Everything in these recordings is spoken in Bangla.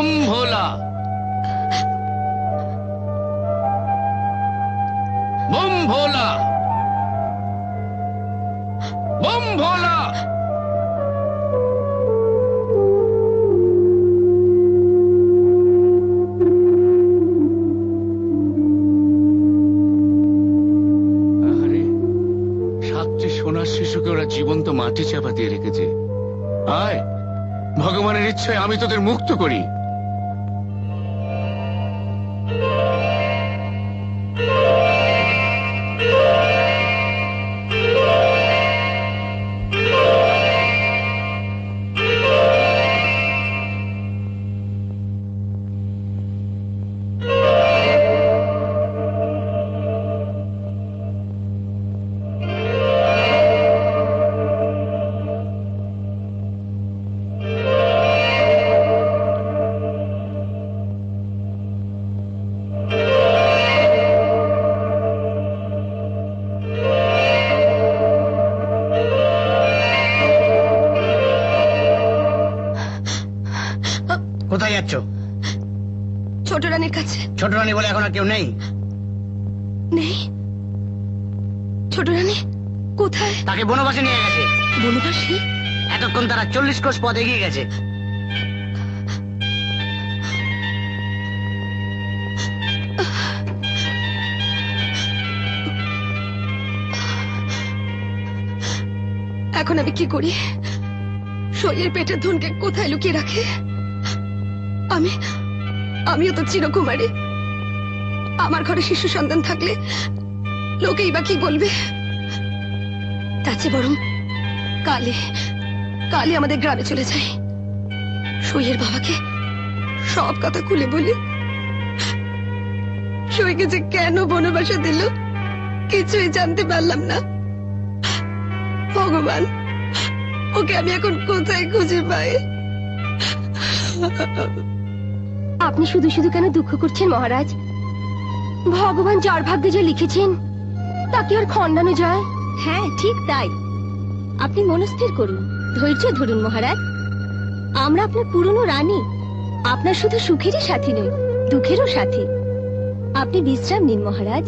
बम भोला, बम भोला, बम भोला। সোনার শিশুকে ওরা জীবন্ত মাটি চাপা দিয়ে রেখেছে। আয়, ভগবানের ইচ্ছায় আমি তোদের মুক্ত করি। ছোট রানীর কাছে। ছোট রানী বলে এখন আর কেউ নেই? নেই। ছোট রানী কোথায়? তাকে বনবাসে নিয়ে গেছে। বনবাসে? এতক্ষণ তারা 40 কোষ পথ এগিয়ে গেছে। এখন আমি কি করি? শরীরের পেটের ধনকে কোথায় লুকিয়ে রাখে? আমিও তো চিরকুমারী। আমার ঘরে শিশু সন্তান থাকলে লোকেই বা কি বলবে? তাছে বরং কালে আমাদের গ্রামে চলে যাই, সইয়ের বাবাকে সব কথা খুলে বলি। সইকে যে কেন বনবাসে দিল কিছুই জানতে পারলাম না। ভগবান, ওকে আমি এখন কোথায় খুঁজে পাই? আপনি শুধু শুধু কেন দুঃখ করছেন মহারাজ? ভগবান যার ভাগ্যে যা লিখেছেন তাকে আর খণ্ডানো যায়? হ্যাঁ, ঠিক তাই। আপনি মনস্থির করুন, ধৈর্য ধরুন মহারাজ। আমরা আপনার পুরনো রানী, আপনার শুধু সুখেরই সাথী নই, দুঃখেরও সাথী। আপনি বিশ্রাম নিন মহারাজ।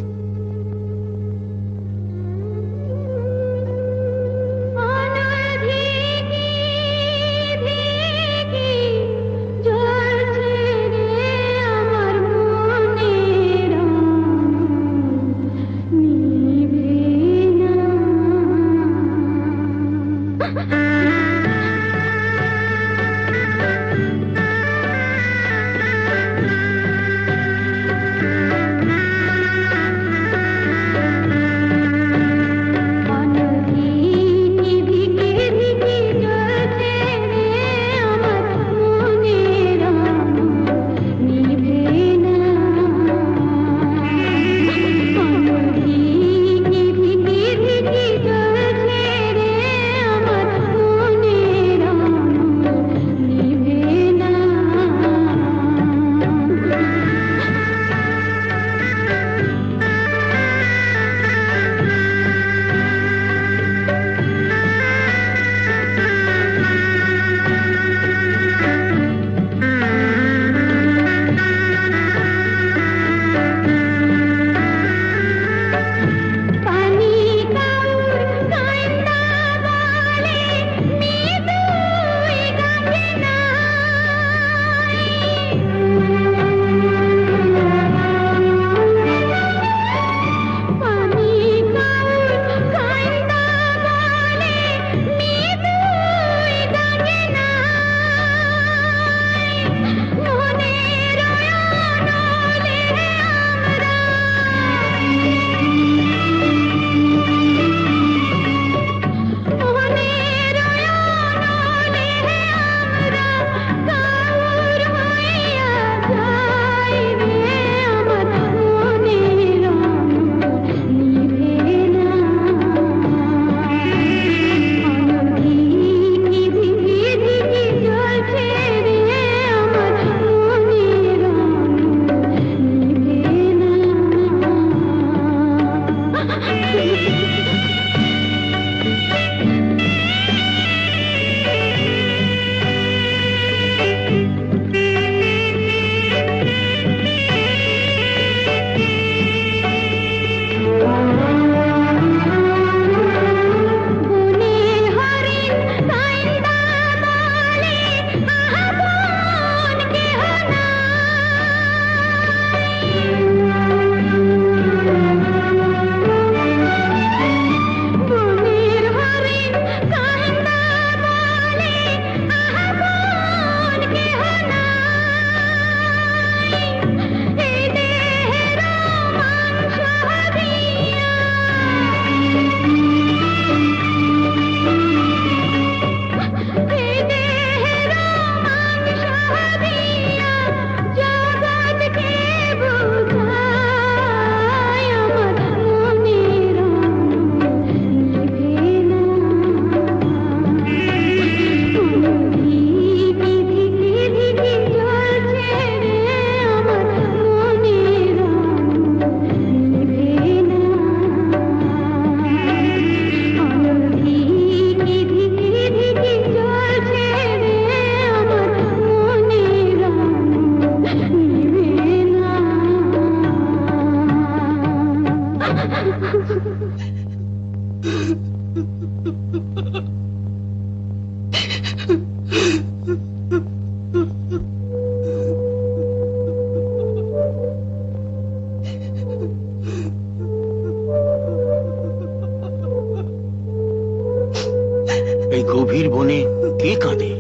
এই গভীর বনে কে কাঁদে?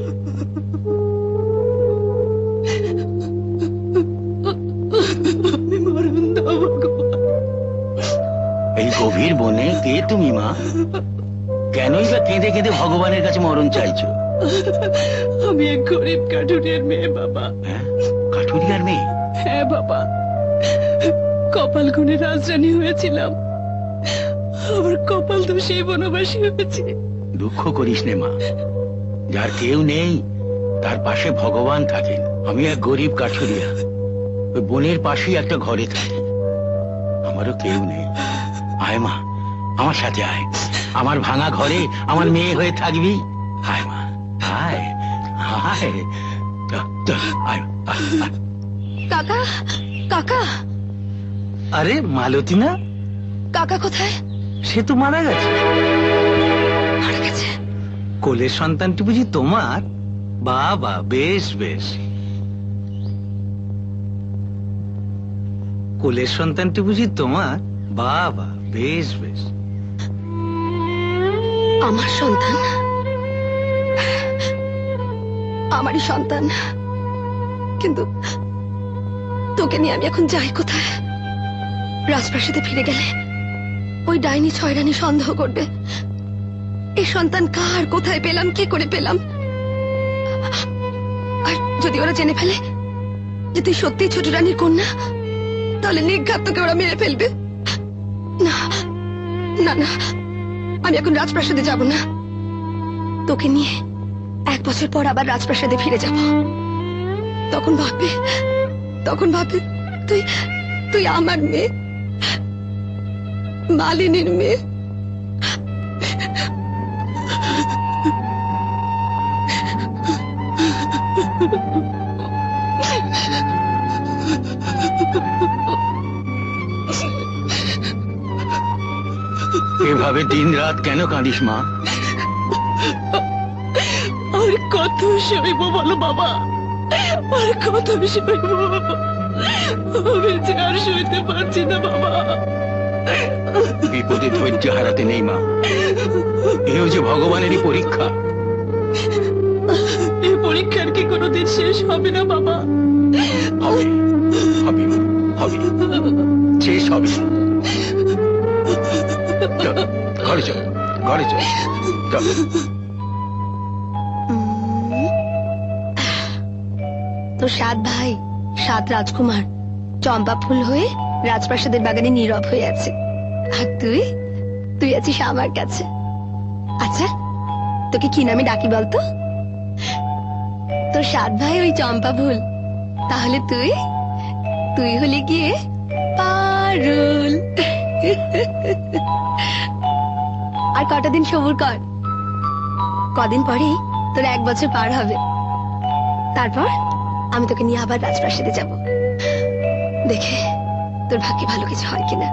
এই গভীর বনে কে তুমি মা? কেনই বা কেঁদে কেঁদে ভগবানের কাছে মরণ চাইছো? আমি এক গরিব কাঠুরিয়ার মেয়ে বাবা। হ্যাঁ, কাঠুরিয়ার মেয়ে? হ্যাঁ বাবা, কপাল গুণে রাজরানী হয়েছিলাম, আমার কপাল তো সেই বনবাসী হয়েছে। দুঃখ করিস নে মা, যার কেউ নেই তার পাশে ভগবান থাকেন। আমি এক গরিব কাঠুরিয়া, ওই বনের পাশেই একটা ঘরে থাকি, আমারও কেউ নেই। আয় মা, আমার সাথে আয়, আমার ভাঙা ঘরে আমার মেয়ে হয়ে থাকবি। আয় মা, আয় আয়, চল, চল, আয়, আয়, আয়। কাকা, কাকা, আরে মালতী না? কাকা কোথায়? সে তো মারা গেছে। মারা গেছে? কোলের সন্তানটি বুঝি তোমার? বাবা, বেশ বেশ। কোলের সন্তানটি বুঝি তোমার? বাবা, বেশ বেশ। আমার সন্তান? আমারই সন্তান, কিন্তু তোকে নিয়ে আমি এখন যাই কোথায়? রাজপ্রাসাদে ফিরে গেলে ওই ডাইনি ছয়রানি সন্দেহ করবে। এই সন্তান কার, কোথায় পেলাম, কি করে পেলাম? আর যদি ওরা জেনে ফেলে যে তুই সত্যি ছোট রানীর কন্যা, তাহলে নির্ঘাত তোকে ওরা মেরে ফেলবে। না না না, আমি এখন রাজপ্রাসাদে যাব না। তোকে নিয়ে 1 বছর পর আবার রাজপ্রাসাদে ফিরে যাব। তখন ভাববে তুই তুই আমার মেয়ে, মালিনীর মেয়ে। এভাবে দিন রাত কেন কাঁদিস মা? আর কত সইব বলো বাবা, আর কত সইব? আমি যে আর সইতে পারছি না বাবা। বিপদে ধৈর্য হারাতে নেই মা, এও যে ভগবানেরই পরীক্ষা। এই পরীক্ষার কি কোনোদিন শেষ হবে না বাবা? হবে, হবে মা, হবে, শেষ হবে। চল, ঘরে চল, ঘরে চল, চল। তো 7 ভাই, 7 রাজকুমার চম্পা ফুল হয়ে রাজপ্রাসাদের বাগানে নীরব হয়ে আছে, আর তুই আছিস আমার কাছে। আচ্ছা, তোকে কি নামে ডাকি বলতো? তোর 7 ভাই ওই চম্পা ফুল, তাহলে তুই হলে গিয়ে পারুল। আর কটা দিন সবুর কর, কদিন পরেই তোর 1 বছর পার হবে। তারপর আমি তোকে নিয়ে আবার রাজপ্রাসাদে যাব, দেখে তোর ভাগ্যে ভালো কিছু হয় কিনা।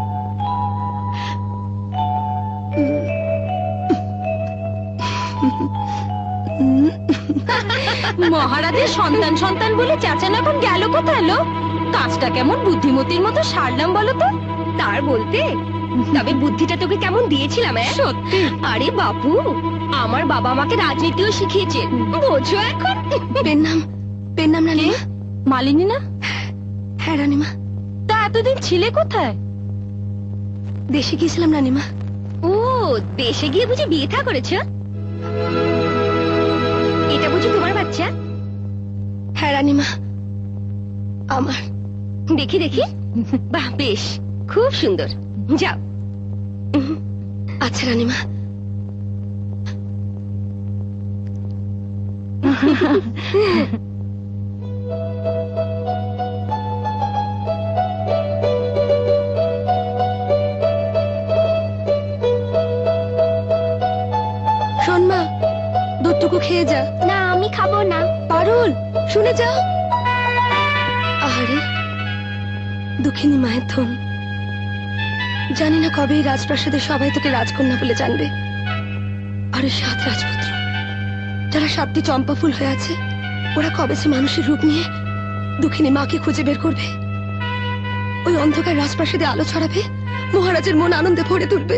মহারাজের সন্তান সন্তান বলে চেঁচানো এখন গেল কোথায়? লো, কাজটা কেমন বুদ্ধিমতির মতো সারলাম বলো তো? তার বলতে, তবে বুদ্ধিটা তোকে কেমন দিয়েছিলাম? সত্যি? আরে বাপু, আমার বাবা আমাকে রাজনীতিও শিখিয়েছে, বোঝো এখন। পেন নাম রানীমা? মালিনী না? হ্যাঁ রানীমা। তা এতদিন ছিলে কোথায়? দেশে গিয়েছিলাম রানীমা। ও, দেশে গিয়ে বুঝি বিয়ে থা করেছ? এটা বুঝি তোমার বাচ্চা? হ্যাঁ রানীমা, আমার। দেখি দেখি, বাহ, বেশ, খুব সুন্দর। যাও। আচ্ছা রানীমা। শোন মা, দুধটুকু খেয়ে যা। না, আমি খাবো না। পারুল, শুনে যাও। আহারে, দুঃখিনী মায়ের ধন। জানি না কবে এই রাজপ্রাসাদে সবাই তোকে রাজকন্যা বলে জানবে। আর 7 রাজপুত্র, যারা 7টি চম্পা ফুল হয়ে আছে, ওরা কবে সে মানুষের রূপ নিয়ে দুঃখিনী মাকে খুঁজে বের করবে। ওই অন্ধকার রাজপ্রাসাদে আলো ছড়াবে, মহারাজের মন আনন্দে ভরে তুলবে।